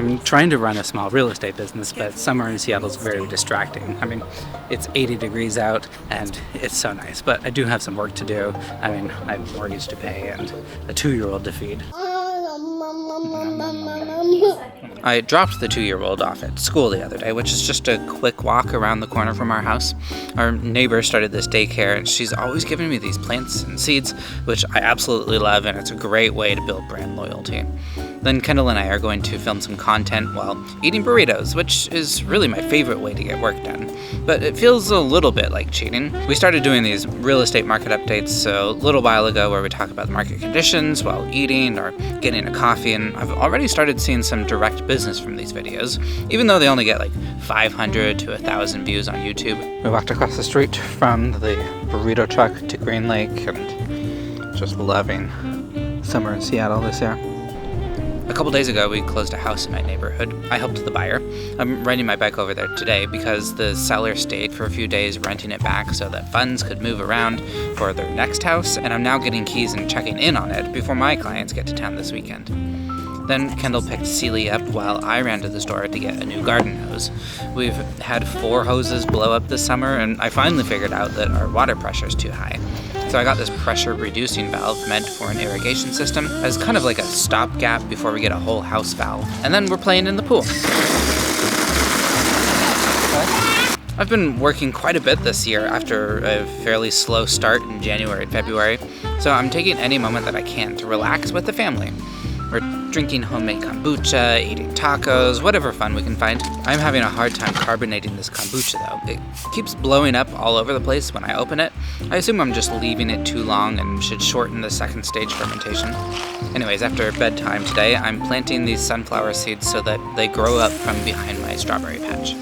I'm trying to run a small real estate business, but summer in Seattle is very distracting. I mean, it's 80 degrees out and it's so nice, but I do have some work to do. I mean, I have a mortgage to pay and a 2-year-old to feed. I dropped the 2-year-old off at school the other day, which is just a quick walk around the corner from our house. Our neighbor started this daycare, and she's always giving me these plants and seeds, which I absolutely love, and it's a great way to build brand loyalty. Then Kendall and I are going to film some content while eating burritos, which is really my favorite way to get work done. But it feels a little bit like cheating. We started doing these real estate market updates a little while ago where we talk about the market conditions while eating or getting a coffee, and I've already started seeing some direct business from these videos, even though they only get like 500 to 1,000 views on YouTube. We walked across the street from the burrito truck to Green Lake and just loving summer in Seattle this year. A couple days ago, we closed a house in my neighborhood. I helped the buyer. I'm riding my bike over there today because the seller stayed for a few days renting it back so that funds could move around for their next house, and I'm now getting keys and checking in on it before my clients get to town this weekend. Then Kendall picked Celie up while I ran to the store to get a new garden hose. We've had 4 hoses blow up this summer, and I finally figured out that our water pressure is too high. So I got this pressure reducing valve meant for an irrigation system as kind of like a stopgap before we get a whole house valve. And then we're playing in the pool. I've been working quite a bit this year after a fairly slow start in January and February, so I'm taking any moment that I can to relax with the family. We're drinking homemade kombucha, eating tacos, whatever fun we can find. I'm having a hard time carbonating this kombucha though. It keeps blowing up all over the place when I open it. I assume I'm just leaving it too long and should shorten the second stage fermentation. Anyways, after bedtime today, I'm planting these sunflower seeds so that they grow up from behind my strawberry patch.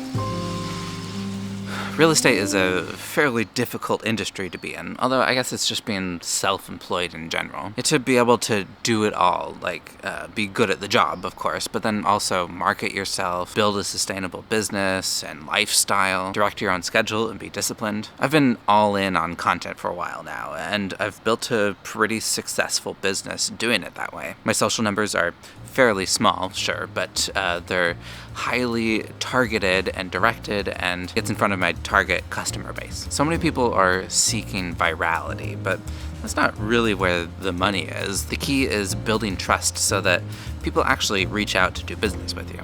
Real estate is a fairly difficult industry to be in, although I guess it's just being self-employed in general. It's to be able to do it all, like be good at the job, of course, but then also market yourself, build a sustainable business and lifestyle, direct your own schedule, and be disciplined. I've been all in on content for a while now, and I've built a pretty successful business doing it that way. My social numbers are fairly small, sure, but they're highly targeted and directed, and it's in front of my target customer base. So many people are seeking virality, but that's not really where the money is. The key is building trust so that people actually reach out to do business with you.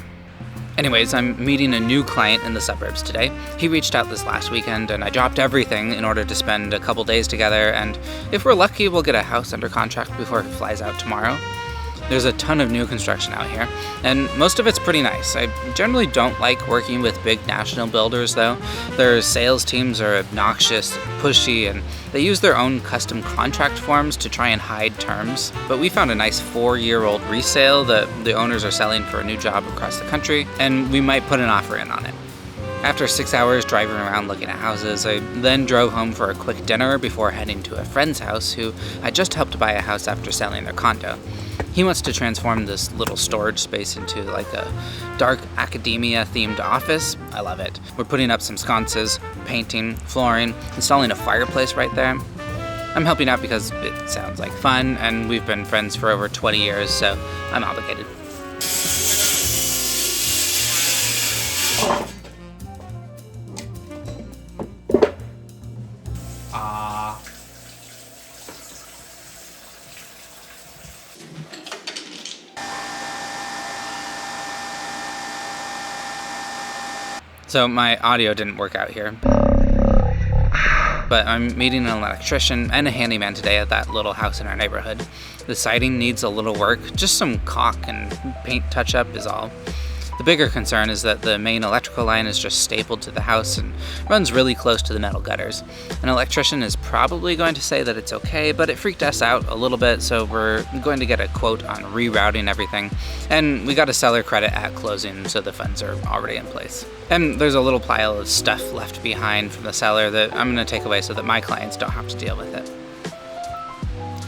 Anyways, I'm meeting a new client in the suburbs today. He reached out this last weekend, and I dropped everything in order to spend a couple days together, and if we're lucky, we'll get a house under contract before he flies out tomorrow. There's a ton of new construction out here, and most of it's pretty nice. I generally don't like working with big national builders, though. Their sales teams are obnoxious, pushy, and they use their own custom contract forms to try and hide terms. But we found a nice 4-year-old resale that the owners are selling for a new job across the country, and we might put an offer in on it. After 6 hours driving around looking at houses, I then drove home for a quick dinner before heading to a friend's house who I just helped buy a house after selling their condo. He wants to transform this little storage space into like a dark academia-themed office. I love it. We're putting up some sconces, painting, flooring, installing a fireplace right there. I'm helping out because it sounds like fun, and we've been friends for over 20 years, so I'm obligated. So my audio didn't work out here, but I'm meeting an electrician and a handyman today at that little house in our neighborhood. The siding needs a little work, just some caulk and paint touch-up is all. The bigger concern is that the main electrical line is just stapled to the house and runs really close to the metal gutters. An electrician is probably going to say that it's okay, but it freaked us out a little bit, so we're going to get a quote on rerouting everything. And we got a seller credit at closing, so the funds are already in place. And there's a little pile of stuff left behind from the seller that I'm going to take away so that my clients don't have to deal with it.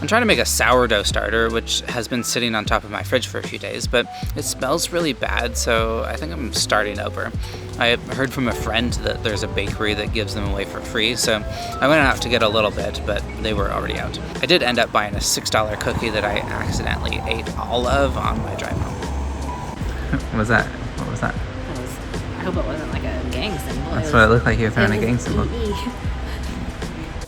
I'm trying to make a sourdough starter, which has been sitting on top of my fridge for a few days, but it smells really bad, so I think I'm starting over. I heard from a friend that there's a bakery that gives them away for free, so I went out to get a little bit, but they were already out. I did end up buying a $6 cookie that I accidentally ate all of on my drive home. What was that? What was that? I hope it wasn't like a gang symbol. That's what it looked like. You were throwing a gang symbol. EE.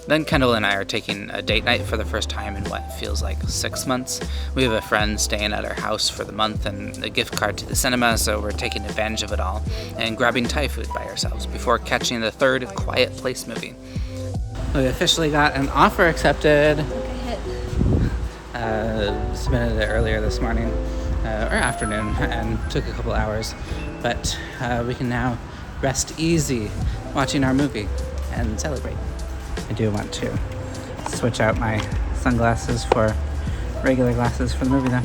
Then Kendall and I are taking a date night for the first time in what feels like 6 months. We have a friend staying at our house for the month and a gift card to the cinema, so we're taking advantage of it all and grabbing Thai food by ourselves before catching the third Quiet Place movie. We officially got an offer accepted. Submitted it earlier this morning or afternoon and took a couple hours, but we can now rest easy watching our movie and celebrate. I do want to switch out my sunglasses for regular glasses for the movie though.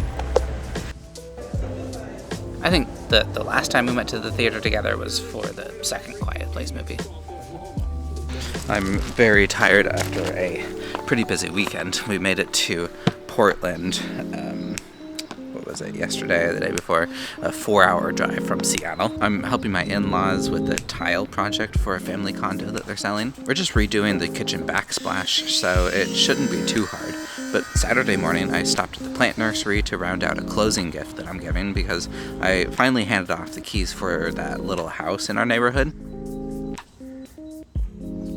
I think that the last time we went to the theater together was for the second Quiet Place movie. I'm very tired after a pretty busy weekend. We made it to Portland, what was it, yesterday or the day before, a 4-hour drive from Seattle. I'm helping my in-laws with a tile project for a family condo that they're selling. We're just redoing the kitchen backsplash, so it shouldn't be too hard. But Saturday morning, I stopped at the plant nursery to round out a closing gift that I'm giving because I finally handed off the keys for that little house in our neighborhood.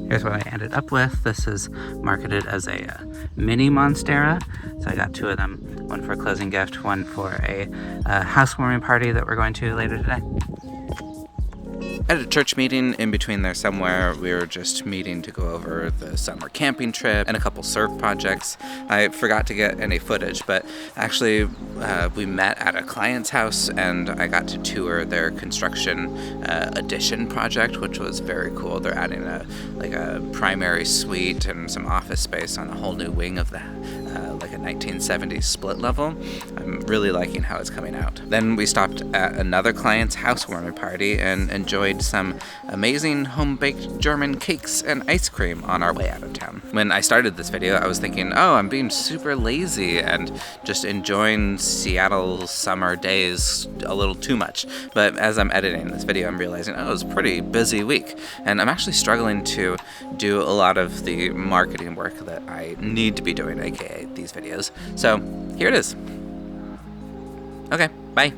Here's what I ended up with. This is marketed as a mini Monstera. So I got 2 of them, one for a closing gift, one for a housewarming party that we're going to later today. At a church meeting in between there somewhere, we were just meeting to go over the summer camping trip and a couple surf projects. I forgot to get any footage, but actually we met at a client's house and I got to tour their construction addition project, which was very cool. They're adding a primary suite and some office space on a whole new wing of the like a 1970s split level. I'm really liking how it's coming out. Then we stopped at another client's housewarming party and enjoyed some amazing home-baked German cakes and ice cream on our way out of town. When I started this video, I was thinking, oh, I'm being super lazy and just enjoying Seattle summer days a little too much. But as I'm editing this video, I'm realizing, oh, it was a pretty busy week. And I'm actually struggling to do a lot of the marketing work that I need to be doing, aka these videos. So here it is. Okay, bye.